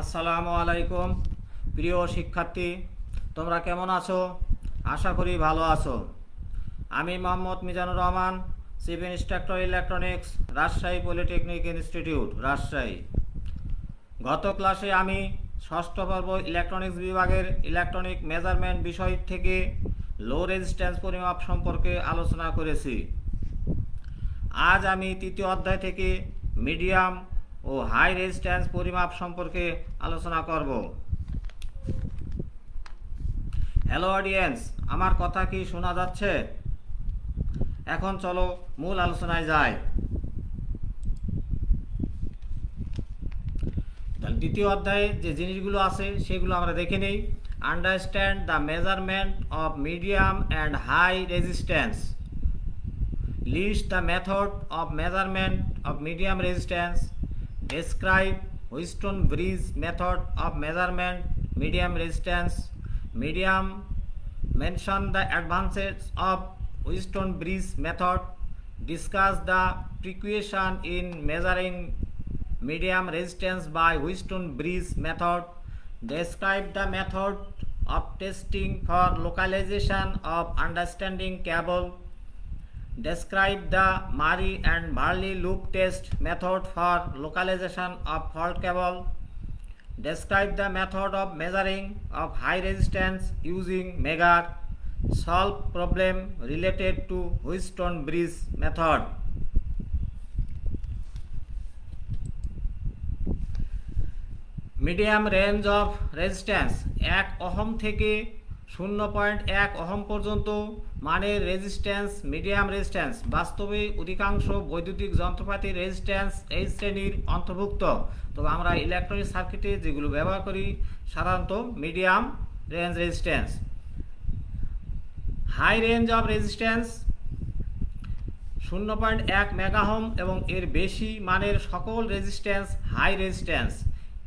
আসসালামু আলাইকুম প্রিয় শিক্ষার্থী, তোমরা কেমন আছো? আশা করি ভালো আছো। আমি Mohammad Mizanur Rahman, chief instructor electronics, Rajshahi polytechnic institute, Rajshahi. গত ক্লাসে আমি ষষ্ঠ পর্ব ইলেকট্রনিক্স বিভাগের ইলেকট্রনিক মেজারমেন্ট বিষয় থেকে লো রেজিস্ট্যান্স পরিমাপ সম্পর্কে আলোচনা করেছি। আজ আমি তৃতীয় অধ্যায় থেকে মিডিয়াম ও হাই রেজিস্ট্যান্স পরিমাপ সম্পর্কে আলোচনা করব। হ্যালো অডিয়েন্স, আমার কথা কি শোনা যাচ্ছে? এখন চলো মূল আলোচনায় যাই। দ্বিতীয় অধ্যায়ে যে জিনিসগুলো আছে সেগুলো আমরা দেখে নেই। Understand the measurement of medium and high resistance. List the method of measurement of medium resistance. Describe Wheatstone bridge method of measurement medium resistance. Medium. Mention the advantages of Wheatstone bridge method. Discuss the precaution in measuring medium resistance by Wheatstone bridge method. Describe the method of testing for localization of understanding cable. Describe the Murray and Marley loop test method for localization of fault cable. Describe the method of measuring of high resistance using Megger. Solve problem related to Wheatstone bridge method. Medium range of resistance 1 ohm থেকে 0.1 ohm পর্যন্ত মানের resistance medium resistance. বাস্তবে অধিকাংশ বৈদ্যুতিক যন্ত্রপাতির resistance এই শ্রেণীর অন্তর্ভুক্ত, তবে আমরা ইলেকট্রনিক সার্কিটে যেগুলো ব্যবহার করি সাধারণত medium range resistance. High range of resistance 0.1 megohm এবং এর বেশি মানের সকল রেজিস্ট্যান্স হাই রেজিস্ট্যান্স,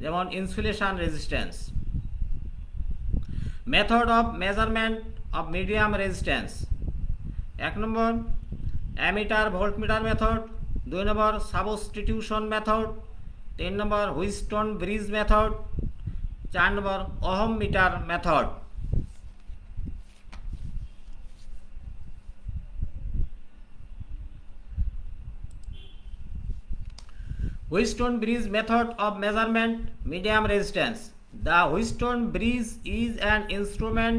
যেমন insulation resistance. Method of measurement of medium resistance: 1 number ammeter voltmeter method, 2 number substitution method, 3 number Wheatstone bridge method, 4 number ohm meter method. Wheatstone bridge method of measurement medium resistance. The Wheatstone bridge is an instrument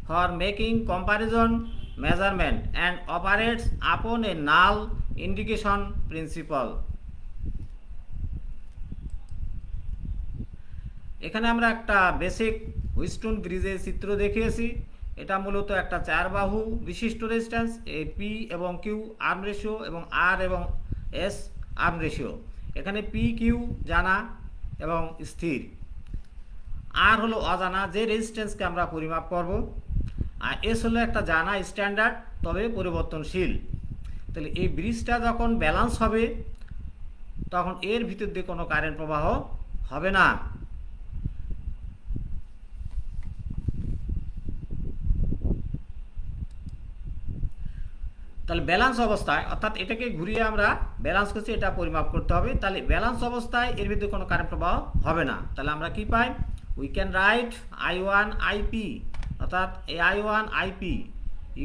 for making comparison measurement and operates upon a null indication principle. এখানে আমরা একটা basic Wheatstone ব্রিজের চিত্র দেখিয়েছি। এটা মূলত একটা 4 বাহু বিশিষ্ট রেজিস্ট্যান্স, এ পি এবং কিউ আর্ম রেশিও এবং আর এবং এস আর্ম রেশিও। এখানে পি কিউ জানা এবং স্থির, আর হলো অজানা যে রেজিস্ট্যান্সকে আমরা পরিমাপ করব, আর এস হলো একটা জানা স্ট্যান্ডার্ড তবে পরিবর্তনশীল। তাহলে এই ব্রিজটা যখন ব্যালান্স হবে তখন এর ভিতর দিয়ে কোনো কারেন্ট প্রবাহ হবে না। তাহলে ব্যালান্স অবস্থায়, অর্থাৎ এটাকে ঘুরিয়ে আমরা ব্যালান্স করছি, এটা পরিমাপ করতে হবে। তাহলে ব্যালান্স অবস্থায় এর ভিতরে কোনো কারেন্ট প্রবাহ হবে না। তাহলে আমরা কি পাই? We can write I1 IP, অর্থাৎ এই I1 IP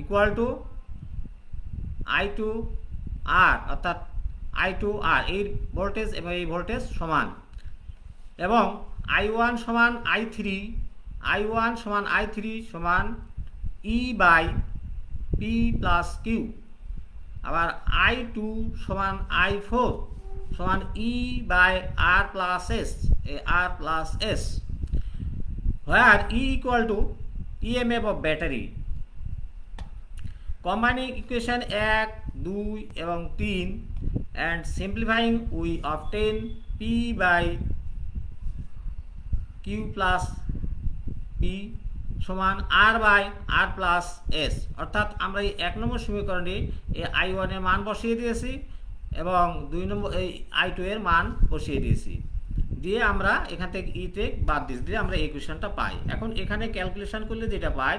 equal to I2 R, অর্থাৎ I2 R, এই ভোল্টেজ এবং এই ভোল্টেজ সমান, এবং I1 সমান I3, I1 সমান I3 সমান E by P plus Q, আবার I2 সমান I4 সমান E by R plus S, R plus S, where E equal to EMF of battery. Combining equation 1, 2 এবং 3 and simplifying we obtain P by Q plus P সমান আর by R plus S. অর্থাৎ আমরা এই 1 নম্বর সমীকরণে এই I1 এর মান বসিয়ে দিয়েছি এবং 2 নম্বর এই I2 এর মান বসিয়ে দিয়েছি, দিয়ে আমরা এখান থেকে ইতে বাদ দিয়ে আমরা এই ইকুয়েশনটা পাই। এখন এখানে ক্যালকুলেশন করলে যেটা পাই,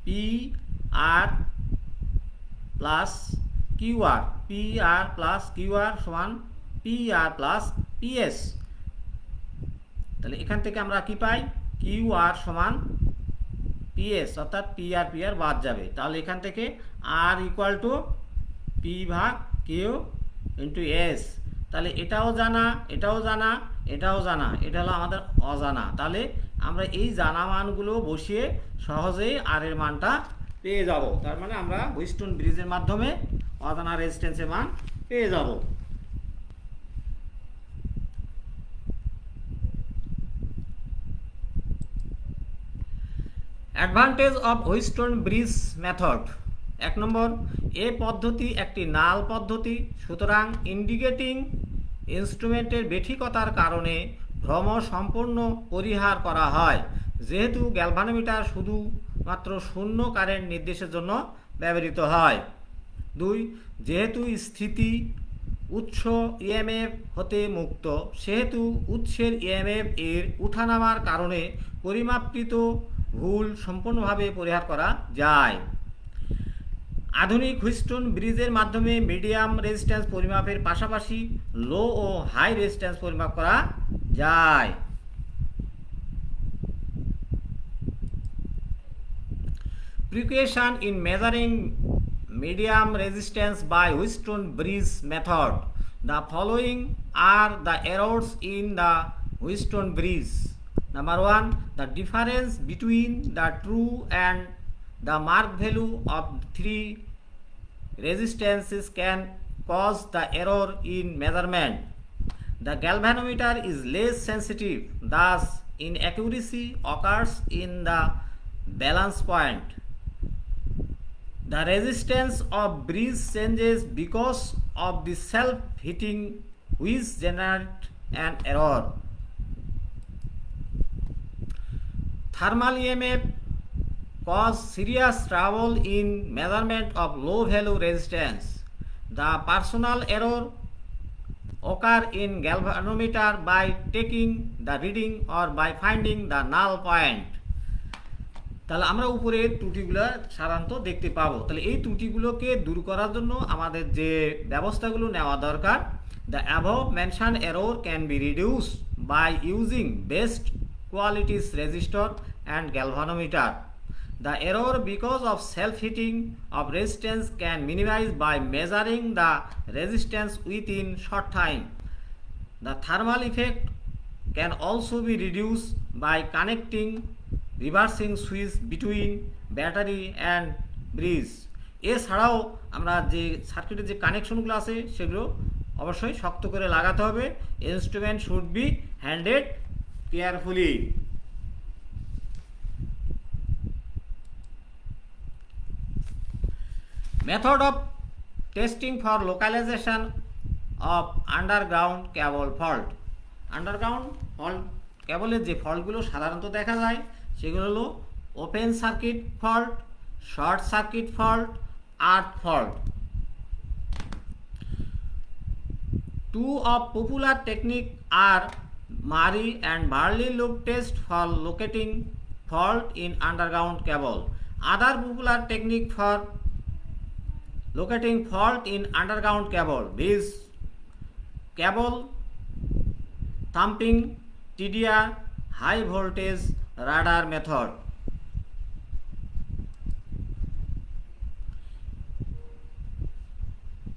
P R plus Q R, P R plus Q আর সমান পি আর প্লাস পিএস। তাহলে এখান থেকে আমরা কি পাই, কিউ আর সমান পিএস, অর্থাৎ পি আর বাদ যাবে। তাহলে এখান থেকে আর ইকুয়াল টু পি ভাগ কিউ ইন্টু এস। তাহলে এটাও জানা, এটাও জানা, এটাও জানা, এটা হলো আমাদের অজানা। তাহলে আমরা এই জানা মানগুলো বসিয়ে সহজেই আর এর মানটা পেয়ে যাব। তার মানে আমরা হুইটস্টোন ব্রিজের মাধ্যমে অজানা রেজিস্ট্যান্সের মান পেয়ে যাব। Advantage of Wheatstone bridge method. 1 নম্বর, এ পদ্ধতি একটি নাল পদ্ধতি, সুতরাং ইন্ডিকেটিং ইনস্ট্রুমেন্টের বেঠিকতার কারণে ভ্রম সম্পূর্ণ পরিহার করা হয়, যেহেতু গ্যালভানোমিটার শুধুমাত্র শূন্য কারেন্ট নির্দেশের জন্য ব্যবহৃত হয়। 2, যেহেতু স্থিতি উৎস ইএমএফ হতে মুক্ত, সেহেতু উৎসের ইএমএফ এর উঠানামার কারণে পরিমাপকৃত ভুল সম্পূর্ণভাবে পরিহার করা যায়। আধুনিক হুইটস্টোন ব্রিজের মাধ্যমে মিডিয়াম রেজিস্ট্যান্স পরিমাপের পাশাপাশি লো ও হাই রেজিস্ট্যান্স পরিমাপ করা যায়। Precaution in measuring medium resistance by Wheatstone bridge method. The following are the errors in the Wheatstone bridge. Number 1, the difference between the true and the mark value of 3 resistances can cause the error in measurement. The galvanometer is less sensitive, thus inaccuracy occurs in the balance point. The resistance of bridge changes because of the self-heating, which generates an error. Thermal EMF cause serious trouble in measurement of low value resistance. The personal error occur in galvanometer by taking the reading or by finding the null point. তাহলে আমরা উপরে ত্রুটিগুলো সাধারণত দেখতে পাবো। তাহলে এই ত্রুটিগুলোকে দূর করার জন্য আমাদের যে ব্যবস্থাগুলো নেওয়া দরকার, the above mention error can be reduce by using best qualities resistor and galvanometer. The error because of self heating of resistance can minimize by measuring the resistance within short time. The thermal effect can also be reduce by connecting reversing switch between battery and bridge. এছাড়াও আমরা যে সার্কিটের যে কানেকশনগুলো আছে সেগুলো অবশ্যই শক্ত করে লাগাতে হবে। Instrument should be handed carefully. Method of testing for localisation of underground cable fault. Underground fault কেবলের যে ফল্টগুলো সাধারণত দেখা যায় সেগুলো হলো open circuit fault, short circuit fault, earth fault. 2 of popular technique are Murray and Barley loop test for locating fault in underground cable. Other popular technique for locating fault in underground cable is cable thumping, TDR, high voltage radar method.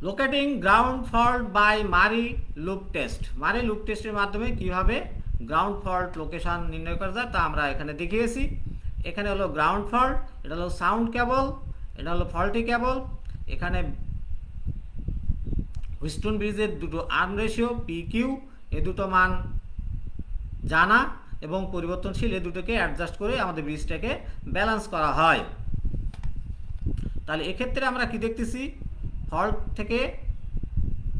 Locating ground fault by Murray loop test. Murray loop টেস্টের মাধ্যমে কিভাবে ground fault location নির্ণয় করা যায় তা আমরা এখানে দেখিয়েছি। এখানে হলো গ্রাউন্ড ফল্ট, এটা হলো সাউন্ড কেবল, এটা হলো ফল্টি কেবল। এখানে হুইটস্টোন ব্রিজের দুটো আর্ম রেশিও পি কিউ, এই দুটো মান জানা এবং পরিবর্তনশীল, এই দুটোকে অ্যাডজাস্ট করে আমাদের ব্রিজটাকে ব্যালেন্স করা হয়। তাহলে এক্ষেত্রে আমরা কি দেখতেছি, ফল্ট থেকে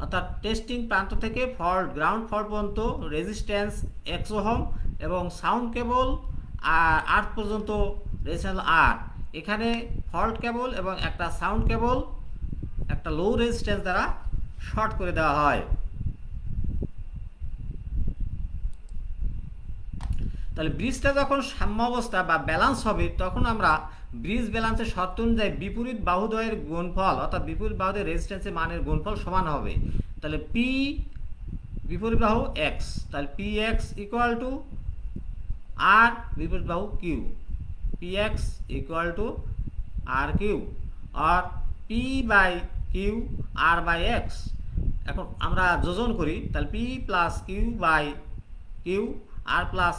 অর্থাৎ টেস্টিং প্রান্ত থেকে ফল্ট গ্রাউন্ড ফল্ট পর্যন্ত রেজিস্ট্যান্স 100 ওহম এবং সাউন্ড কেবল আর আর্থ পর্যন্ত রেজিস্ট্যান্স আর। এখানে ফল্ট কেবল এবং একটা সাউন্ড কেবল একটা লো রেজিস্ট্যান্স দ্বারা শর্ট করে দেওয়া হয়। তাহলে ব্রিজটা যখন সাম্যাবস্থা বা ব্যালেন্স হবে তখন আমরা ব্রিজ ব্যালেন্সের শর্ত অনুযায়ী বিপরীত বাহুদ্বয়ের গুণফল অর্থাৎ বিপরীত বাহুদের রেজিস্ট্যান্সের মানের গুণফল সমান হবে। তাহলে পি বিপরীত বাহু এক্স, তাহলে P X equal to R বিপরীত বাহু Q, P X equal to R Q R P by Q R by X. এখন আমরা যোজন করি, তাহলে P plus Q by Q R plus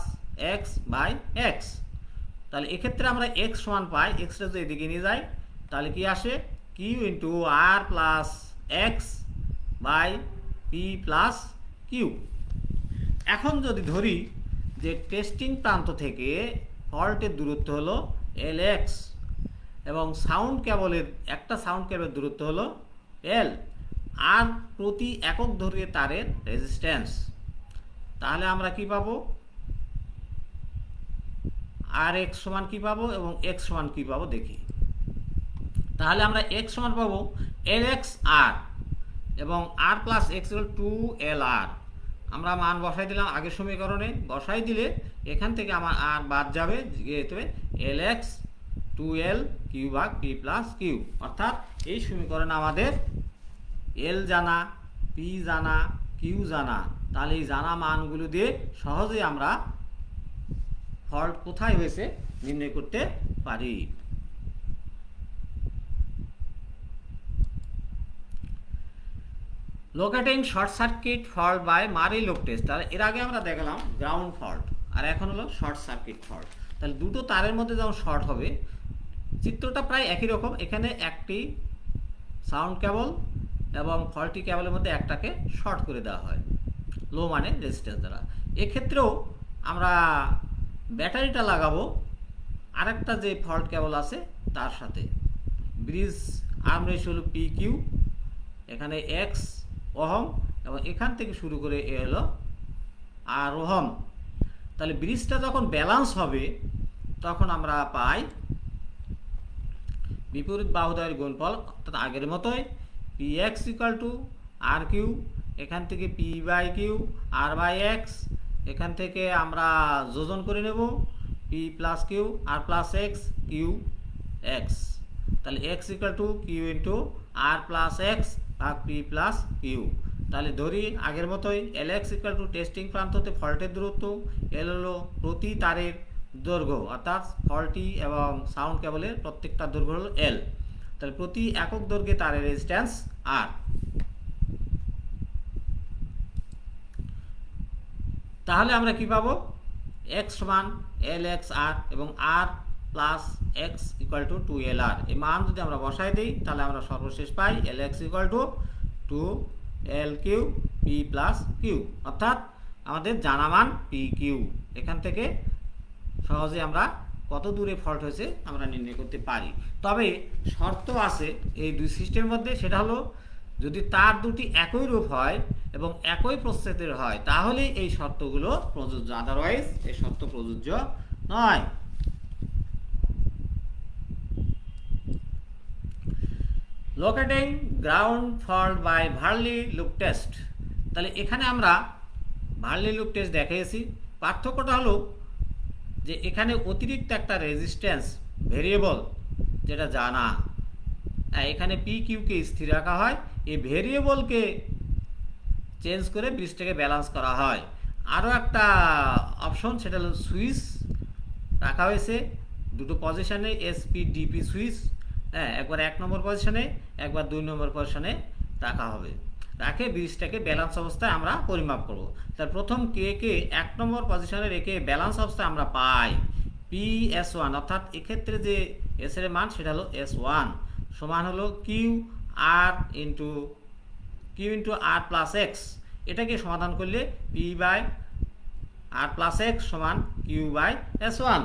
X by X. তাহলে এক্ষেত্রে আমরা এক্স সমান পাই, এক্সটা যদি এদিকে নিয়ে যাই তাহলে কি আসে, Q into R plus X by P plus Q. এখন যদি ধরি যে টেস্টিং প্রান্ত থেকে ফল্টের দূরত্ব হলো এল এক্স এবং সাউন্ড কেবলের একটা সাউন্ড কেবলের দূরত্ব হলো এল, আর প্রতি একক দৈর্ঘ্যে তারের রেজিস্ট্যান্স, তাহলে আমরা কি পাবো, আর এক্স সমান কি পাবো এবং এক্স সমান কি পাবো দেখি। তাহলে আমরা এক্স সমান পাবো এল এক্স আর এবং আর প্লাস এক্স হল টু এল আর। আমরা মান বসাই দিলাম আগের সমীকরণে, বসাই দিলে এখান থেকে আমার আর বাদ যাবে, যেতে L X two L Q ভাগ পি প্লাস কিউ। অর্থাৎ এই সমীকরণে আমাদের এল জানা, পি জানা, কিউ জানা, তাহলে এই জানা মানগুলো দিয়ে সহজেই আমরা ফল্ট কোথায় হয়েছে নির্ণয় করতে পারি। Locating short circuit fault by Murray loop test. তাহলে এর আগে আমরা দেখলাম গ্রাউন্ড ফল্ট, আর এখন হলো শর্ট সার্কিট ফল্ট। তাহলে দুটো তারের মধ্যে যখন শর্ট হবে, চিত্রটা প্রায় একই রকম। এখানে একটি সাউন্ড কেবল এবং ফল্টি কেবলের মধ্যে একটাকে শর্ট করে দেওয়া হয় লো মানে রেজিস্ট্যান্স দ্বারা। এক্ষেত্রেও আমরা ব্যাটারিটা লাগাবো আরেকটা যে ফল্ট কেবল আছে তার সাথে। ব্রিজ আর্ম রেশিও হলো পি কিউ, এখানে এক্স ওহম এবং এখান থেকে শুরু করে এ হলো আর ওহম। তাহলে ব্রিজটা যখন ব্যালান্স হবে তখন আমরা পাই বিপরীত বাহুদ্বয়ের গুণফল, অর্থাৎ আগের মতোই P X equal to R Q, এখান থেকে P by Q R by X, এখান থেকে আমরা যোজন করে নেব P plus Q R plus X Q X. তাহলে X equal to Q into R plus X ভাগ পি প্লাস কিউ। তাহলে ধরি আগের মতোই L X equal to testing প্রান্ততে ফল্টের দূরত্ব, এল হলো প্রতি তারের দৈর্ঘ্য, অর্থাৎ ফল্টি এবং সাউন্ড কেবলের প্রত্যেকটা দৈর্ঘ্য হলো এল। তাহলে প্রতি একক দৈর্ঘ্যে তারের রেজিস্ট্যান্স আর। তাহলে আমরা কি পাবো, এক্স সমান এল এক্স আর এবং R plus X equal to two L R. এই মান যদি আমরা বসাই দিই তাহলে আমরা সর্বশেষ পাই L X equal to two L Q P plus Q, অর্থাৎ আমাদের জানা মান পি কিউ। এখান থেকে সহজে আমরা কত দূরে ফল্ট হয়েছে আমরা নির্ণয় করতে পারি। তবে শর্ত আছে এই দুই সিস্টেমের মধ্যে, সেটা হলো যদি তার দুটি একই রূপ হয় এবং একই প্রস্থের হয় তাহলে এই শর্তগুলো প্রযোজ্য, আদারওয়াইজ এই শর্ত প্রযোজ্য নয়। Locating ground fault by Varley loop test. তাহলে এখানে আমরা ভার্লি লুপ টেস্ট দেখিয়েছি। পার্থক্যটা হলো যে এখানে অতিরিক্ত একটা রেজিস্ট্যান্স ভেরিয়েবল যেটা জানা, এখানে পি কিউকে স্থির রাখা হয়, এই ভেরিয়েবলকে চেঞ্জ করে ব্রিজটাকে ব্যালেন্স করা হয়। আরও একটা অপশন সেটা হলো সুইচ রাখা হয়েছে দুটো পজিশনে, এসপি ডিপি সুইচ, একবার 1 নম্বর পজিশনে একবার 2 নম্বর পজিশনে রাখা হবে, রাখে ব্রিজটাকে ব্যালেন্স অবস্থায় আমরা পরিমাপ করব। তার প্রথম কে 1 নম্বর পজিশনে রেখে ব্যালেন্স অবস্থায় আমরা পাই পি এস ওয়ান, অর্থাৎ এক্ষেত্রে যে এস এর মান সেটা হলো এস ওয়ান সমান হলো Q into R plus X. এটাকে সমাধান করলে P by R plus X সমান কিউ বাই এস ওয়ান।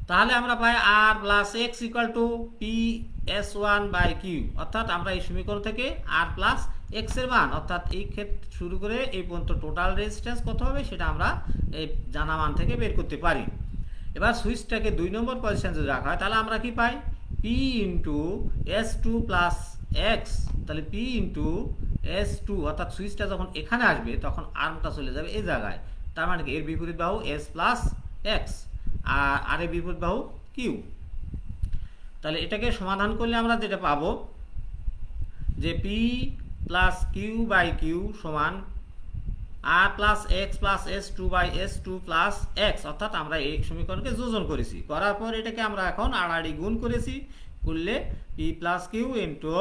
তাহলে আমরা পাই R plus X equal to P S one by Q, অর্থাৎ আমরা এই সমীকরণ থেকে আর প্লাস এক্স এর মান, অর্থাৎ এই ক্ষেত্রে শুরু করে এই পর্যন্ত টোটাল রেজিস্ট্যান্স কত হবে সেটা আমরা এই জানা মান থেকে বের করতে পারি। এবার সুইচটাকে 2 নম্বর পজিশন যদি রাখা হয় তাহলে আমরা কি পাই P into S two plus X. তাহলে পি ইন্টু এস টু, অর্থাৎ সুইচটা যখন এখানে আসবে তখন আর্মটা চলে যাবে এই জায়গায়, তার মানে কি এর বিপরীত বাহু এস প্লাস এক্স আর এর বিপরীত বাহু কিউ। তাহলে এটাকে সমাধান করলে আমরা যেটা পাবো যে P plus Q by Q সমান R plus X plus S two by S two plus X, অর্থাৎ আমরা এই সমীকরণকে যোজন করেছি, করার পর এটাকে আমরা এখন আড়াআড়ি গুণ করেছি, করলে P plus Q into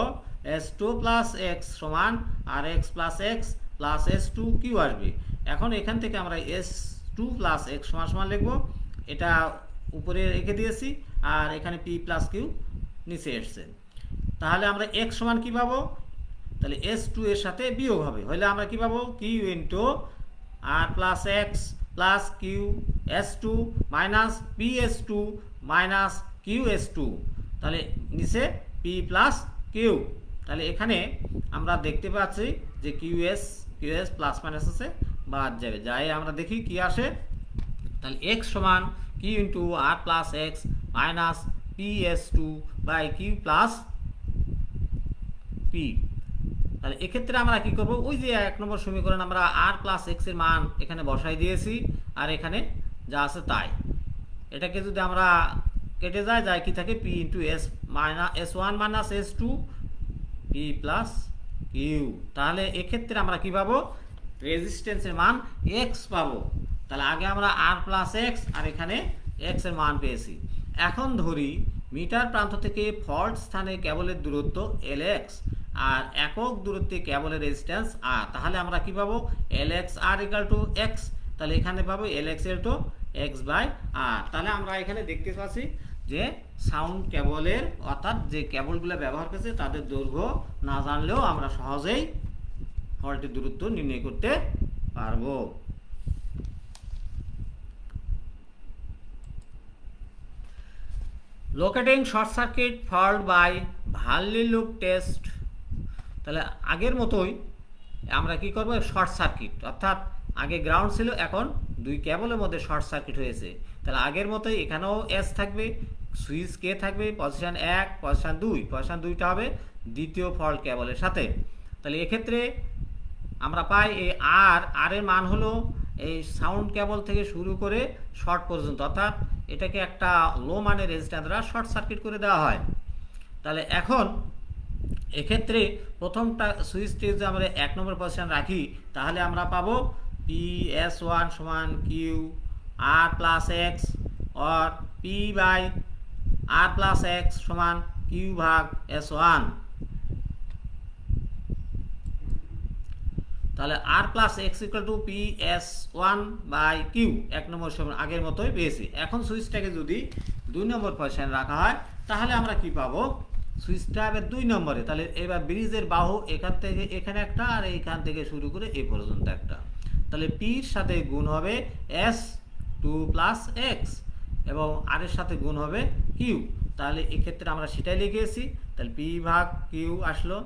S two plus X সমান R X plus X plus S two Q আসবে। এখন এখান থেকে আমরা এস টু প্লাস এক্স সমান সমান লিখবো, এটা উপরে রেখে দিয়েছি, আর এখানে পি প্লাস কিউ নিচে এসছে। তাহলে আমরা এক্স সমান কী পাবো, তাহলে এস টু এর সাথে বিয়োগ হবে, হলে আমরা কী পাবো, Q into R plus X plus Q S two minus P S two minus Q S two, তাহলে নিচে পি প্লাস কিউ। তাহলে এখানে আমরা দেখতে পাচ্ছি যে কিউ এস প্লাস মাইনাস আছে, বাদ যাবে, যাই আমরা দেখি কি আসে। তাহলে এক্স সমান Q into R plus X minus P S two by Q plus P. তাহলে এক্ষেত্রে আমরা কি করব, ওই যে 1 নম্বর সমীকরণ আমরা আর প্লাস এক্স এর মান এখানে বসাই দিয়েছি, আর এখানে যা আছে তাই, এটাকে যদি আমরা কেটে যায় কি থাকে, P into S minus S one minus S two P plus Q. তাহলে এক্ষেত্রে আমরা কি পাবো, রেজিস্ট্যান্সের মান এক্স পাবো। তাহলে আগে আমরা আর প্লাস এক্স আর এখানে এক্স এর মান পেয়েছি। এখন ধরি মিটার প্রান্ত থেকে ফল্ট স্থানে কেবলের দূরত্ব এল এক্স আর একক দূরত্বে কেবলের রেজিস্ট্যান্স আর, তাহলে আমরা কি পাবো, L X R equal to X, তাহলে এখানে পাবো L X L two X by R. তাহলে আমরা এখানে দেখতে পাচ্ছি যে সাউন্ড কেবলের, অর্থাৎ যে কেবলগুলো ব্যবহার করছে তাদের দৈর্ঘ্য না জানলেও আমরা সহজেই ফল্টের দূরত্ব নির্ণয় করতে পারবো। Locating short circuit fault by Varley loop test. তাহলে আগের মতোই আমরা কি করব, শর্ট সার্কিট, অর্থাৎ আগে গ্রাউন্ড ছিল, এখন দুই কেবলের মধ্যে শর্ট সার্কিট হয়েছে। তাহলে আগের মতোই এখানেও এস থাকবে, সুইচ কে থাকবে, পজিশন 1 পজিশন 2, পজিশন 2টা হবে দ্বিতীয় ফল্ট কেবলের সাথে। তাহলে এক্ষেত্রে আমরা পাই এই আর এর মান হলো এই সাউন্ড কেবল থেকে শুরু করে শর্ট পর্যন্ত, অর্থাৎ এটাকে একটা লো মানের রেজিস্ট্যান্স দ্বারা শর্ট সার্কিট করে দেওয়া হয়। তাহলে এখন এক্ষেত্রে প্রথমটা সুইচটি যদি আমরা 1 নম্বর পজিশন রাখি, তাহলে আমরা পাবো পি এস ওয়ান সমান Q R plus X or P by R plus X সমান কিউ ভাগ এস ওয়ান। তাহলে R plus X equal to P S one by Q 1 নম্বর সমান আগের মতোই পেয়েছি। এখন সুইচটাকে যদি 2 নম্বর পজিশন রাখা হয়, তাহলে আমরা কি পাবো, সুইচটা এবার 2 নম্বরে। তাহলে এবার ব্রিজের বাহু এখান থেকে এখানে একটা আর এইখান থেকে শুরু করে এই পর্যন্ত একটা, তাহলে পির সাথে গুণ হবে এস টু প্লাস এক্স এবং আর এর সাথে গুণ হবে কিউ। তাহলে এক্ষেত্রে আমরা সেটাই লিখেছি, তাহলে পি ভাগ কিউ আসলো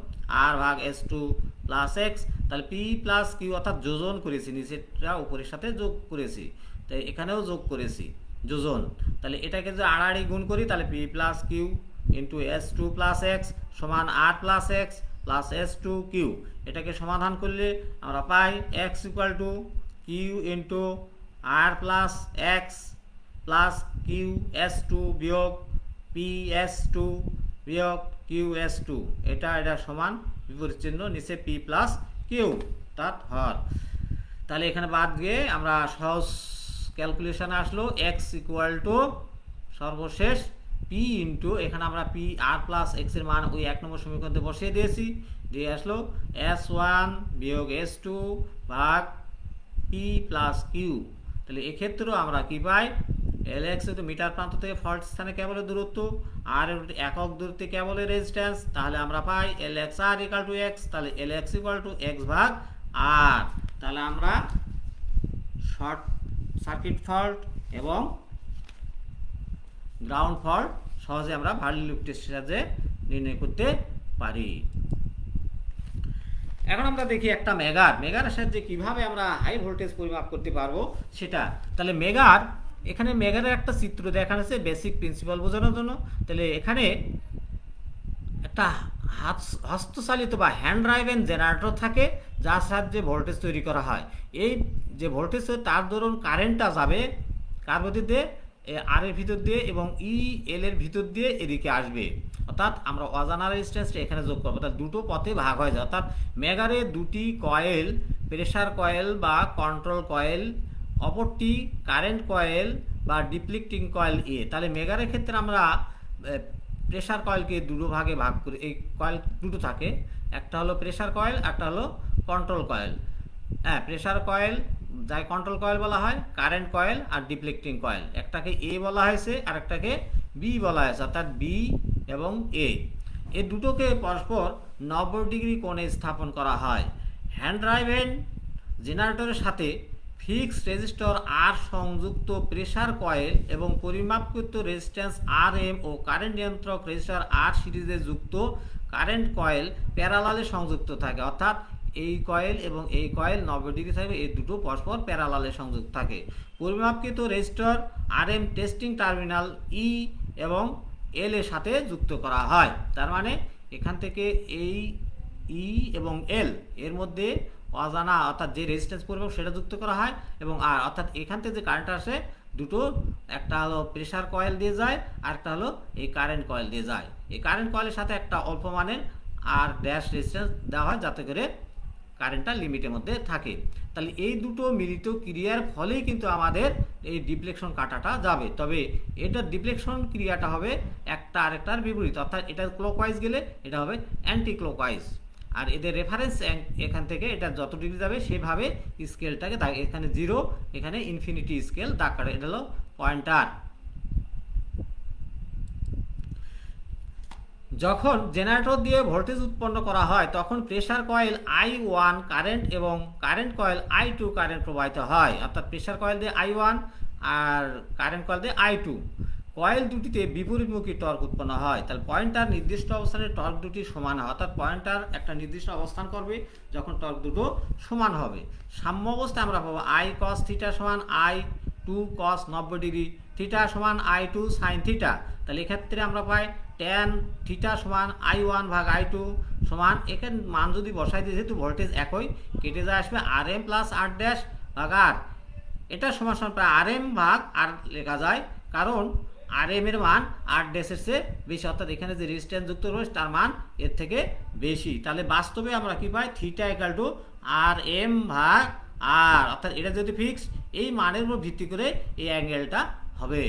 আর ভাগ এস টু প্লাস এক্স। তাহলে পি প্লাস কিউ অর্থাৎ যোজন করেছি, নিচেরটা উপরের সাথে যোগ করেছি, তাই এখানেও যোগ করেছি যোজন। তাহলে এটাকে যদি আড়াআড়ি গুণ করি, তাহলে P plus Q into S two plus X সমান R plus X plus S two Q. এটাকে সমাধান করলে আমরা পাই X equal to Q into R plus X plus Q S two বিয়োগ পি এস টু বিয়োগ কিউ এস টু, এটা সমান বিপরীত চিহ্ন, নিচে পি প্লাস কিউ তার হর। তাহলে এখানে বাদ গিয়ে আমরা সহজ ক্যালকুলেশনে আসলো এক্স ইকুয়াল টু সর্বশেষ পি ইন্টু, এখানে আমরা পি আর প্লাস এক্স এর মান ওই 1 নম্বর সমীকরণে বসিয়ে দিয়েছি, দিয়ে আসলো এস ওয়ান বিয়োগ এস টু ভাগ পি প্লাস কিউ। তাহলে এক্ষেত্রেও আমরা কি পাই, এল এক্স তো মিটার প্রান্ত থেকে ফল্ট স্থানে কেবলের দূরত্ব, আর একক দূরত্বে কেবলের রেজিস্ট্যান্স, তাহলে আমরা পাই L X R equal to X, তাহলে L X equal to X ভাগ আর। তাহলে আমরা শর্ট সার্কিট ফল্ট এবং গ্রাউন্ড ফল্ট সহজে আমরা ভার্লি লুপ টেস্টের সাহায্যে নির্ণয় করতে পারি। এখন আমরা দেখি একটা মেগারের সাহায্যে কিভাবে আমরা হাই ভোল্টেজ পরিমাপ করতে পারবো সেটা। তাহলে এখানে মেগারের একটা চিত্র দেখানো হয়েছে বেসিক প্রিন্সিপাল বোঝানোর জন্য। তাহলে এখানে একটা হস্তচালিত বা হ্যান্ড ড্রাইভেন জেনারেটর থাকে, যার সাহায্যে ভোল্টেজ তৈরি করা হয়। এই যে ভোল্টেজ তার দরুন কারেন্টটা যাবে কার গতিতে, আর এর ভিতর দিয়ে এবং ই এল এর ভিতর দিয়ে এদিকে আসবে, অর্থাৎ আমরা অজানা রেজিস্ট্যান্সটা এখানে যোগ করবো, অর্থাৎ দুটো পথে ভাগ হয়ে যায়। অর্থাৎ মেগারে দুটি কয়েল, প্রেসার কয়েল বা কন্ট্রোল কয়েল, অপরটি কারেন্ট কয়েল বা ডিপ্লিক্টিং কয়েল এ। তাহলে মেগারের ক্ষেত্রে আমরা প্রেসার কয়েলকে দুটো ভাগে ভাগ করে, এই কয়েল দুটো থাকে, একটা হলো প্রেসার কয়েল, একটা হলো কন্ট্রোল কয়েল। হ্যাঁ, প্রেসার কয়েল যাই কন্ট্রোল কয়েল বলা হয়, কারেন্ট কয়েল আর ডিপ্লেক্টিং কয়েল, একটাকে এ বলা হয়েছে আর একটাকে বি বলা হয়েছে, অর্থাৎ বি এবং এ। এই দুটোকে পরস্পর 90 ডিগ্রি কোণে স্থাপন করা হয়। হ্যান্ড ড্রাইভেন জেনারেটরের সাথে ফিক্সড রেজিস্টর আর সংযুক্ত প্রেসার কয়েল এবং পরিমাপকৃত রেজিস্ট্যান্স আর এম ও কারেন্ট নিয়ন্ত্রক রেজিস্টর আর সিরিজে যুক্ত কারেন্ট কয়েল প্যারালালে সংযুক্ত থাকে, অর্থাৎ এই কয়েল এবং এই কয়েল 90 ডিগ্রি থাকবে, এই দুটো পরস্পর প্যারালালে সংযুক্ত থাকে। পরিমাপকৃত resistor R M testing terminal E এবং এল এর সাথে যুক্ত করা হয়। তার মানে এখান থেকে এই ই এবং এল এর মধ্যে অজানা অর্থাৎ যে রেজিস্ট্যান্স পরিমাপ সেটা যুক্ত করা হয়, এবং আর অর্থাৎ এখান থেকে যে কারেন্ট আসে দুটো, একটা হলো প্রেসার কয়েল দিয়ে যায় আর একটা হলো এই কারেন্ট কয়েল দিয়ে যায়। এই কারেন্ট কয়েলের সাথে একটা অল্প মানের আর ড্যাশ রেজিস্ট্যান্স দেওয়া হয় যাতে করে কারেন্টটা লিমিটের মধ্যে থাকে। তাহলে এই দুটো মিলিত ক্রিয়ার ফলেই কিন্তু আমাদের এই ডিপ্লেকশন কাটাটা যাবে। তবে এটার ডিপ্লেকশন ক্রিয়াটা হবে একটা আরেকটার বিপরীত, অর্থাৎ এটা ক্লকওয়াইজ গেলে এটা হবে অ্যান্টি ক্লকওয়াইজ। আর এদের রেফারেন্স এখান থেকে এটা যত ডিগ্রি যাবে সেভাবে স্কেলটাকে এখানে 0, এখানে ইনফিনিটি স্কেল দাগ কাটে, এটা হলো পয়েন্টার। যখন জেনারেটর দিয়ে ভোল্টেজ উৎপন্ন করা হয় তখন প্রেসার কয়েল I1 কারেন্ট এবং কারেন্ট কয়েল I2 কারেন্ট প্রবাহিত হয়, অর্থাৎ প্রেসার কয়েল দিয়ে I1 আর কারেন্ট কয়েল দিয়ে I2। কয়েল দুটিতে বিপরীতমুখী টর্ক উৎপন্ন হয়। তাহলে পয়েন্টার নির্দিষ্ট অবস্থানে টর্ক দুটি সমান হয়, অর্থাৎ পয়েন্টার একটা নির্দিষ্ট অবস্থান করবে যখন টর্ক দুটো সমান হবে। সাম্য অবস্থায় আমরা পাবো I cos থিটা সমান I2 cos 90 ডিগ্রি, থিটা সমান I2 sin থিটা। তাহলে এক্ষেত্রে আমরা পাই tan থিটা সমান I1 ভাগ I2 সমান, এখানে মান যদি বসাই দিই যেহেতু ভোল্টেজ একই, কেটে যায় আসবে RM প্লাস R ড্যাশ ভাগ R। এটা সমান সমান প্রায় RM ভাগ R লেখা যায়, কারণ RM এর মান R ড্যাশের চেয়ে বেশি, অর্থাৎ এখানে যে রেজিস্ট্যান্স যুক্ত রয়েছে তার মান এর থেকে বেশি। তাহলে বাস্তবে আমরা কি পাই, থিটা ইকুয়াল টু RM ভাগ R, অর্থাৎ এটা যদি ফিক্স, এই মানের উপর ভিত্তি করে এই অ্যাঙ্গেলটা হবে।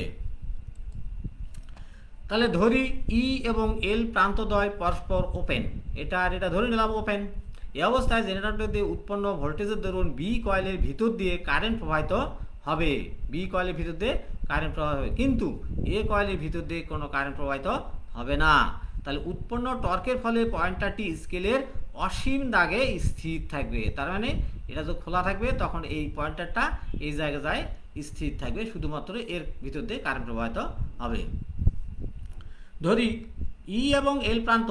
তাহলে ধরি ই এবং এল প্রান্তদ্বয় পরস্পর ওপেন, এটা আর এটা ধরে নিলাম ওপেন। এই অবস্থায় জেনারেটর দিয়ে উৎপন্ন ভোল্টেজের দরুন বি কয়েলের ভিতর দিয়ে কারেন্ট প্রবাহিত হবে, বি কয়েলের ভিতর দিয়ে কারেন্ট প্রবাহিত হবে, কিন্তু এ কয়েলের ভিতর দিয়ে কোনো কারেন্ট প্রবাহিত হবে না। তাহলে উৎপন্ন টর্কের ফলে পয়েন্টারটি স্কেলের অসীম দাগে স্থির থাকবে। তার মানে এটা যখন খোলা থাকবে তখন এই পয়েন্টারটা এই জায়গায় স্থির থাকবে, শুধুমাত্র এর ভিতর দিয়ে কারেন্ট প্রবাহিত হবে। ধরি ই এবং এল প্রান্ত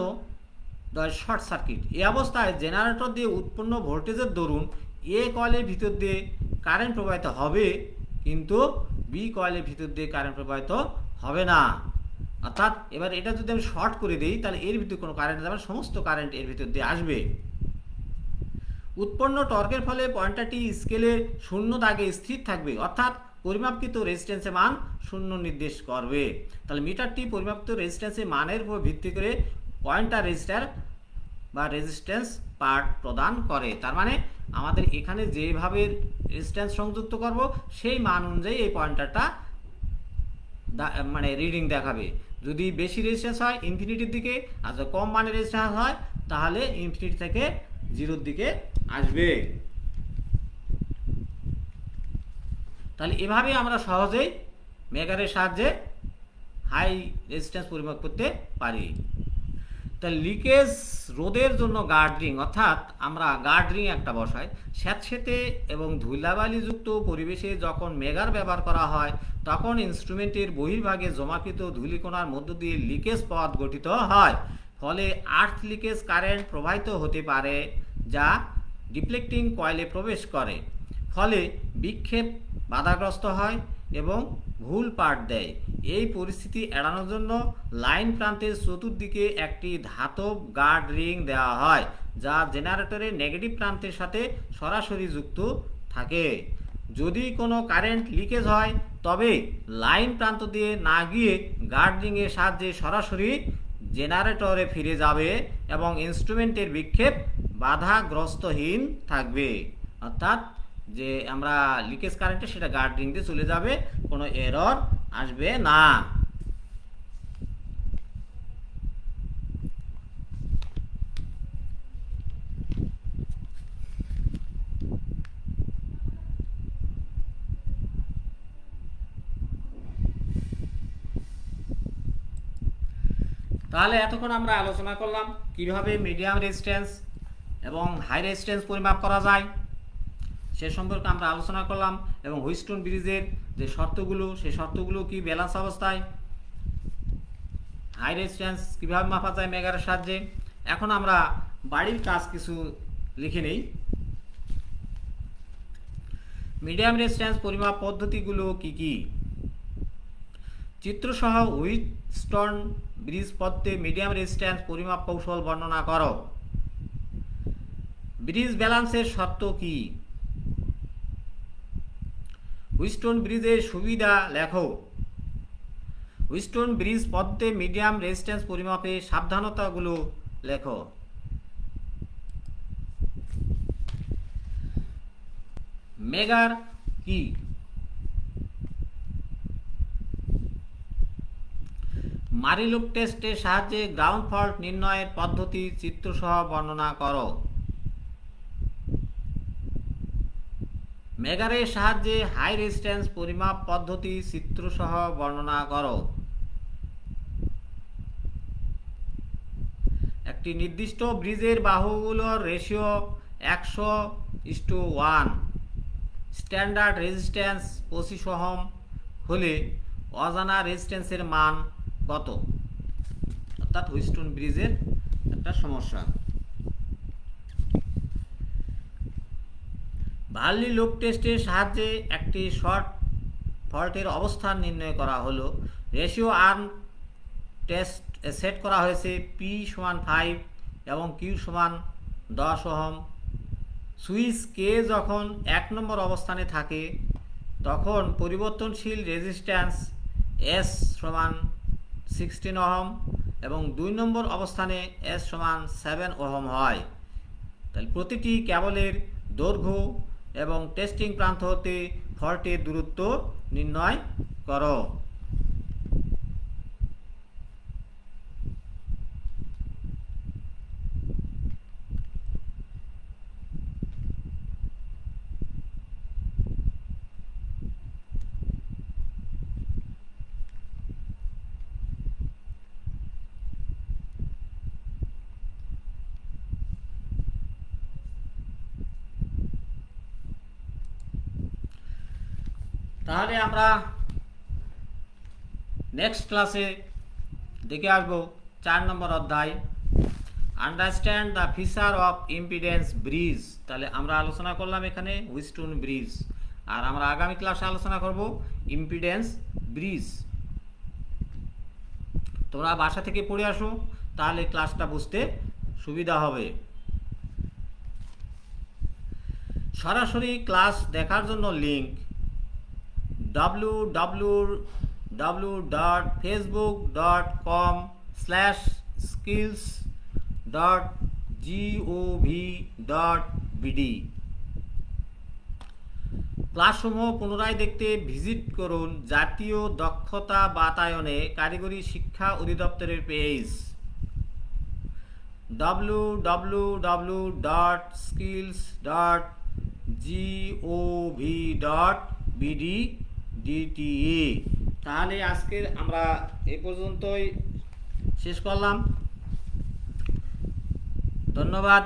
শর্ট সার্কিট, এই অবস্থায় জেনারেটর দিয়ে উৎপন্ন ভোল্টেজের দরুন এ কয়েলের ভিতর দিয়ে কারেন্ট প্রবাহিত হবে, কিন্তু বি কয়েলের ভিতর দিয়ে কারেন্ট প্রবাহিত হবে না। অর্থাৎ এবার এটা যদি আমি শর্ট করে দিই তাহলে এর ভিতরে কোনো কারেন্ট যাবে না, সমস্ত কারেন্ট এর ভিতর দিয়ে আসবে। উৎপন্ন টর্কের ফলে পয়েন্টারটি স্কেলের শূন্য দাগে স্থির থাকবে, অর্থাৎ পরিমাপকৃত রেজিস্ট্যান্সের মান 0 নির্দেশ করবে। তাহলে মিটারটি পরিমাপকৃত রেজিস্ট্যান্সের মানের উপর ভিত্তি করে পয়েন্টার রেজিস্টার বা রেজিস্ট্যান্স পার্ট প্রদান করে। তার মানে আমাদের এখানে যেভাবে রেজিস্ট্যান্স সংযুক্ত করব সেই মান অনুযায়ী এই পয়েন্টারটা মানে রিডিং দেখাবে। যদি বেশি রেজিস্ট্যান্স হয় ইনফিনিটির দিকে, আর যদি কম মানের রেজিস্ট্যান্স হয় তাহলে ইনফিনিটি থেকে 0-র দিকে আসবে। তাহলে এভাবে আমরা সহজেই মেগারের সাহায্যে হাই রেজিস্ট্যান্স পরিমাপ করতে পারি। তাহলে লিকেজ রোধের জন্য গার্ড রিং, অর্থাৎ আমরা গার্ড রিং একটা বসাই। স্যাঁতসেঁতে এবং ধুলাবালিযুক্ত পরিবেশে যখন মেগার ব্যবহার করা হয় তখন ইনস্ট্রুমেন্টের বহির্ভাগে জমাকৃত ধূলিকণার মধ্য দিয়ে লিকেজ পথ গঠিত হয়, ফলে আর্থ লিকেজ কারেন্ট প্রবাহিত হতে পারে যা ডিপ্লেক্টিং কয়েলে প্রবেশ করে, ফলে বিক্ষেপ বাধাগ্রস্ত হয় এবং ভুল পাঠ দেয়। এই পরিস্থিতি এড়ানোর জন্য লাইন প্রান্তের চতুর্দিকে একটি ধাতব গার্ড রিং দেওয়া হয় যা জেনারেটরের নেগেটিভ প্রান্তের সাথে সরাসরি যুক্ত থাকে। যদি কোনো কারেন্ট লিকেজ হয় তবে লাইন প্রান্ত দিয়ে না গিয়ে গার্ডিংয়ের সাহায্যে সরাসরি জেনারেটরে ফিরে যাবে এবং ইনস্ট্রুমেন্টের বিক্ষেপ বাধাগ্রস্তহীন থাকবে। অর্থাৎ যে আমরা লিকেজ কারেন্টে সেটা গার্ডিং দিয়ে চলে যাবে, কোনো এরর আসবে না। তাহলে এতক্ষণ আমরা আলোচনা করলাম কিভাবে মিডিয়াম রেজিস্ট্যান্স এবং হাই রেজিস্ট্যান্স পরিমাপ করা যায়, সে সম্পর্কে আমরা আলোচনা করলাম। এবং হুইটস্টোন ব্রিজের যে শর্তগুলো, সেই শর্তগুলো কি ব্যালেন্স অবস্থায়, হাই রেজিস্ট্যান্স কীভাবে মাপা যায় মেগারের সাহায্যে। এখন আমরা বাড়ির কাজ কিছু লিখে নেই। মিডিয়াম রেজিস্ট্যান্স পরিমাপ পদ্ধতিগুলো কি কি? চিত্রসহ হুইটস্টোন ব্রিজ পদ্ধতি মিডিয়াম রেজিস্ট্যান্স পরিমাপ কৌশল বর্ণনা করো। ব্রিজ ব্যালেন্সের শর্ত কি? হুইটস্টোন ব্রিজের সুবিধা লেখো। হুইটস্টোন ব্রিজ পদ্ধতি মিডিয়াম রেজিস্ট্যান্স পরিমাপে সাবধানতাগুলো লেখো। মেগার কি? মারিলুপ টেস্টের সাহায্যে গ্রাউন্ড ফল্ট নির্ণয়ের পদ্ধতি চিত্রসহ বর্ণনা করো। মেগারের সাহায্যে হাই রেজিস্ট্যান্স পরিমাপ পদ্ধতি চিত্রসহ বর্ণনা করো। একটি নির্দিষ্ট ব্রিজের বাহুগুলোর রেশিও 100:1, স্ট্যান্ডার্ড রেজিস্ট্যান্স 25 ওহম হলে অজানা রেজিস্ট্যান্সের মান কত? অর্থাৎ হুইটস্টোন ব্রিজের একটা সমস্যা। ভার্লি লুপ টেস্টের সাহায্যে একটি শর্ট ফল্টের অবস্থান নির্ণয় করা হলো। রেশিও আর্ম টেস্ট সেট করা হয়েছে P=5 এবং Q=10 ওহম। সুইচ কে যখন 1 নম্বর অবস্থানে থাকে তখন পরিবর্তনশীল রেজিস্ট্যান্স S=16 ওহম এবং 2 নম্বর অবস্থানে S=7 ওহম হয়। তাহলে প্রতিটি কেবলের দৈর্ঘ্য এবং টেস্টিং প্রান্ত হতে ফল্টের দূরত্ব নির্ণয় করো। তাহলে আমরা নেক্সট ক্লাসে দেখে আসবো 4 নম্বর অধ্যায়, understand the feature of impedance bridge. তাহলে আমরা আলোচনা করলাম এখানে হুইটস্টোন ব্রিজ, আর আমরা আগামী ক্লাসে আলোচনা করব ইম্পিডেন্স ব্রিজ। তোমরা বাসা থেকে পড়ে আসো, তাহলে ক্লাসটা বুঝতে সুবিধা হবে। সরাসরি ক্লাস দেখার জন্য লিঙ্ক www.facebook.com/skills.gov.bd। ক্লাসসমূহ পুনরায় দেখতে ভিজিট করুন জাতীয় দক্ষতা বাতায়নে কারিগরি শিক্ষা অধিদপ্তরের পেজ www.skills.gov.bd/DTA। তাহলে আজকের আমরা এই পর্যন্তই শেষ করলাম। ধন্যবাদ।